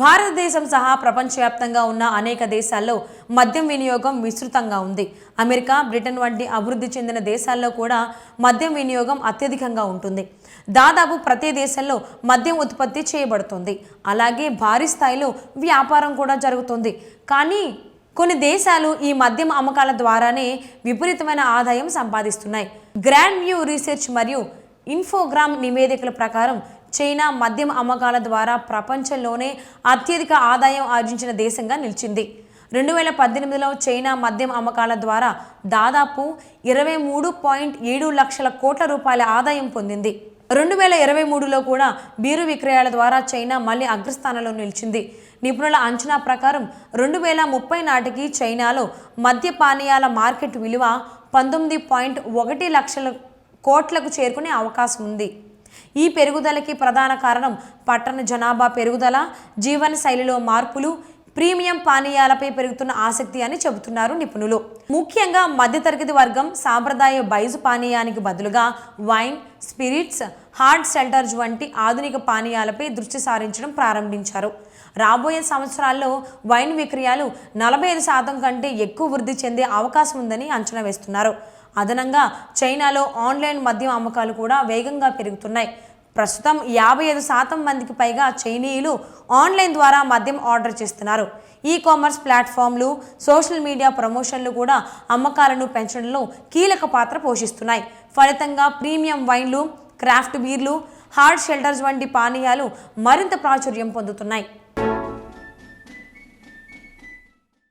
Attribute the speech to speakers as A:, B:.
A: భారతదేశం సహా ప్రపంచవ్యాప్తంగా ఉన్న అనేక దేశాల్లో మద్యం వినియోగం విస్తృతంగా ఉంది. అమెరికా, బ్రిటన్ వంటి అభివృద్ధి చెందిన దేశాల్లో కూడా మద్యం వినియోగం అత్యధికంగా ఉంటుంది. దాదాపు ప్రతి దేశంలో మద్యం ఉత్పత్తి చేయబడుతుంది. అలాగే భారీ స్థాయిలో వ్యాపారం కూడా జరుగుతుంది. కానీ కొన్ని దేశాలు ఈ మద్యం అమ్మకాల ద్వారానే విపరీతమైన ఆదాయం సంపాదిస్తున్నాయి. గ్రాండ్ వ్యూ రీసెర్చ్ మరియు ఇన్ఫోగ్రామ్ నివేదికల ప్రకారం చైనా మద్యం అమ్మకాల ద్వారా ప్రపంచంలోనే అత్యధిక ఆదాయం ఆర్జించిన దేశంగా నిలిచింది. 2018లో చైనా మద్యం అమ్మకాల ద్వారా దాదాపు 23.7 లక్షల కోట్ల రూపాయల ఆదాయం పొందింది. 2023లో కూడా బీరు విక్రయాల ద్వారా చైనా మళ్ళీ అగ్రస్థానంలో నిలిచింది. నిపుణుల అంచనా ప్రకారం 2030 నాటికి చైనాలో మద్య పానీయాల మార్కెట్ విలువ 19.1 లక్షల కోట్లకు చేరుకునే అవకాశం ఉంది. ఈ పెరుగుదలకి ప్రధాన కారణం పట్టణ జనాభా పెరుగుదల, జీవన శైలిలో మార్పులు, ప్రీమియం పానీయాలపై పెరుగుతున్న ఆసక్తి అని చెబుతున్నారు నిపుణులు. ముఖ్యంగా మధ్యతరగతి వర్గం సాంప్రదాయ బైజు పానీయానికి బదులుగా వైన్, స్పిరిట్స్, హార్డ్ సెల్టర్స్ వంటి ఆధునిక పానీయాలపై దృష్టి సారించడం ప్రారంభించారు. రాబోయే సంవత్సరాల్లో వైన్ విక్రయాలు 45% కంటే ఎక్కువ వృద్ధి చెందే అవకాశం ఉందని అంచనా వేస్తున్నారు. అదనంగా చైనాలో ఆన్లైన్ మద్యం అమ్మకాలు కూడా వేగంగా పెరుగుతున్నాయి. ప్రస్తుతం 55% మందికి పైగా చైనీయులు ఆన్లైన్ ద్వారా మద్యం ఆర్డర్ చేస్తున్నారు. ఈ కామర్స్ ప్లాట్ఫామ్లు, సోషల్ మీడియా ప్రమోషన్లు కూడా అమ్మకాలను పెంచడంలో కీలక పాత్ర పోషిస్తున్నాయి. ఫలితంగా ప్రీమియం వైన్లు, క్రాఫ్ట్ బీర్లు, హార్డ్ షెల్టర్స్ వంటి పానీయాలు మరింత ప్రాచుర్యం పొందుతున్నాయి.